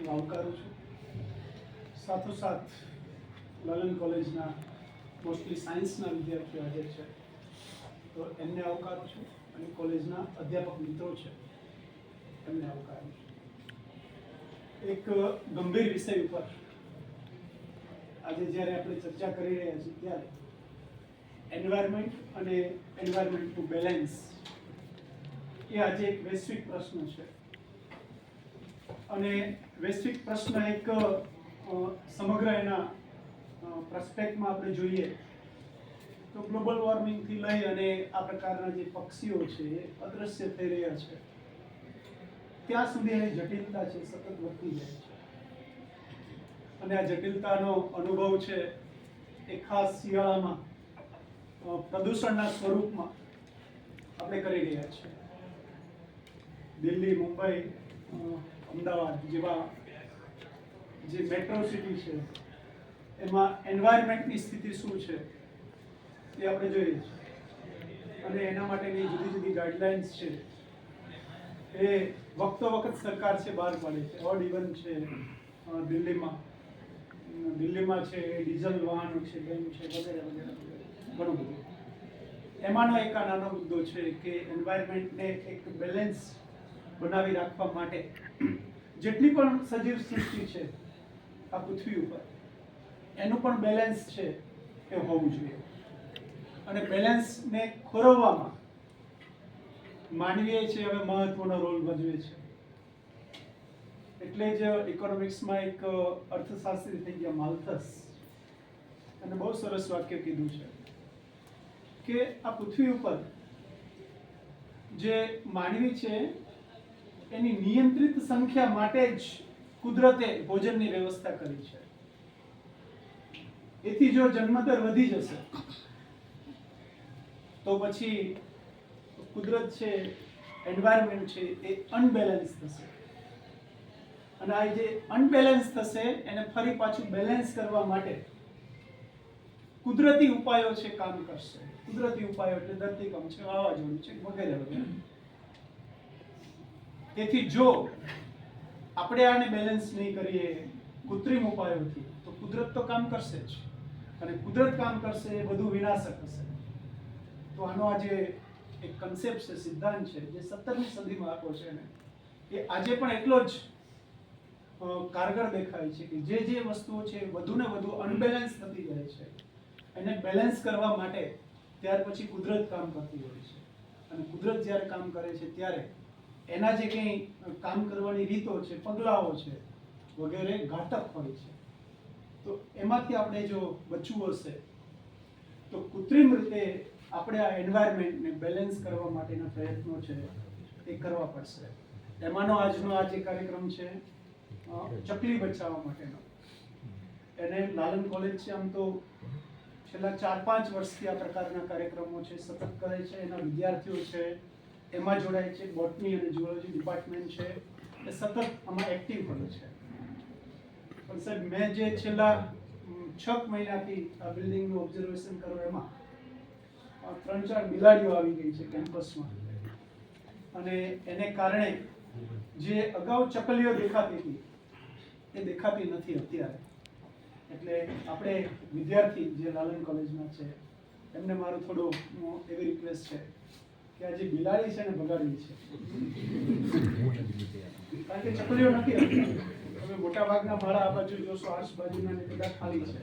હું આવકારું છું. સાથોસાથ લાલન કોલેજના મોસ્ટલી સાયન્સના વિદ્યાર્થીઓ હાજર છે, તો એમને આવકારું છું, અને કોલેજના અધ્યાપક મિત્રો છે એમને આવકારું છું. એક ગંભીર વિષય ઉપર આજે જ્યારે આપણે ચર્ચા કરી રહ્યા છીએ ત્યારે એન્વાયરમેન્ટ અને એન્વાયરમેન્ટનું બેલેન્સ એ આજે એક વૈશ્વિક પ્રશ્ન છે. અને વૈશ્વિક પ્રશ્ન એક સમગ્ર એના પ્રસ્પેક્ટમાં આપણે જોઈએ તો ગ્લોબલ વોર્મિંગથી લઈ અને આ પ્રકારના જે પક્ષીઓ છે એ અદૃશ્ય થઈ રહ્યા છે, ત્યાં સુધી એની જટિલતા છે સતત વધતી જાય છે. અને આ જટિલતાનો અનુભવ છે એ ખાસ શિયાળામાં પ્રદૂષણના સ્વરૂપમાં આપણે કરી રહ્યા છીએ. દિલ્હી, મુંબઈ, અમદાવાદ જેવા જે મેટ્રો સિટી છે એમાં એન્વાયરમેન્ટની સ્થિતિ શું છે એ આપણે જોઈએ છીએ. અને એના માટેની જુદી જુદી ગાઈડલાઇન્સ છે એ વખતો વખત સરકાર છે બહાર પાડે છે. ઓડ ઇવન છે દિલ્હીમાં છે ડીઝલ વાહનો છે, બેન છે, વગેરે વગેરે ઘણું બધું. એમાંનો એક આ નાનો મુદ્દો છે કે એન્વાયરમેન્ટને એક બેલેન્સ બનાવી રાખવા માટે જેટલી પણ સજીવ સૃષ્ટિ છે આ પૃથ્વી ઉપર એનું પણ બેલેન્સ છે એ હોવું જોઈએ. અને બેલેન્સને ખોરવવામાં માનવીએ છે હવે મહત્વનો રોલ ભજવે છે. એટલે જ ઇકોનોમિક્સમાં એક અર્થશાસ્ત્રી થઈ ગયા માલ્થસ, અને બહુ સરસ વાક્ય કીધું છે કે આ પૃથ્વી ઉપર જે માનવી છે એની નિયંત્રિત સંખ્યા માટે જ કુદરતે ભોજનની વ્યવસ્થા કરી છે. એથી જો જન્મદર વધી જશે તો પછી કુદરત છે, એન્વાયરમેન્ટ છે એ અનબેલેન્સ થશે. અને આ જે અનબેલેન્સ થશે એને ફરી પાછું બેલેન્સ કરવા માટે કુદરતી ઉપાયો છે કામ કરશે. કુદરતી ઉપાયો એટલે ધરતીકંપ છે, વાવાઝોડું છે, વગેરે વગેરે. તેથી જો આપણે આને બેલેન્સ નહીં કરીએ કૃત્રિમ ઉપાયોથી તો કુદરત તો કામ કરશે જ, અને કુદરત કામ કરશે એ બધું વિનાશક હશે. તો આનો આજે એક કન્સેપ્ટ છે, સિદ્ધાંત છે જે 17મી સદીમાં આપ્યો છે ને એ આજે પણ એટલો જ કારગર દેખાય છે કે જે વસ્તુઓ છે વધુ ને વધુ અનબેલેન્સ થતી જાય છે એને બેલેન્સ કરવા માટે ત્યાર પછી કુદરત કામ કરતી હોય છે. અને કુદરત જ્યારે કામ કરે છે ત્યારે એના જે કંઈ કામ કરવાની રીતો છે, પગલાઓ છે વગેરે ઘાતક હોય છે. તો એમાંથી આપણે જો બચવું હશે તો કૃત્રિમ રીતે આપણે આ એન્વાયરમેન્ટને બેલેન્સ કરવા માટેના પ્રયત્નો છે એ કરવા પડશે. એમાંનો આજનો આ જે કાર્યક્રમ છે ચકલી બચાવવા માટેનો, એને લાલન કોલેજ છે આમ તો છેલ્લા 4-5 વર્ષથી આ પ્રકારના કાર્યક્રમો છે સતત કરે છે. એના વિદ્યાર્થીઓ છે એમાં જોડાય છે, બોટની અને ઝૂઓલોજી ડિપાર્ટમેન્ટ છે એ સતત આમાં એક્ટિવ હોય છે. પણ સાહેબ મેં જે છેલ્લા 6 મહિનાથી આ બિલ્ડિંગનું ઓબ્ઝર્વેશન કરું એમાં 3-4 બિલાડીઓ આવી ગઈ છે કેમ્પસમાં. અને એને કારણે જે અગાઉ ચકલીઓ દેખાતી હતી એ દેખાતી નથી અત્યારે. એટલે આપણે વિદ્યાર્થી જે લાલન કોલેજમાં છે એમને મારું થોડું એવી રિક્વેસ્ટ છે કે આ જે બિલાડી છે ને ભગાડવી છે, કારણ કે ચકલીઓ નથી. તમે મોટા ભાગના માળા આ બાજુ જોશો, આર્ટ્સ બાજુના ને બધા ખાલી છે.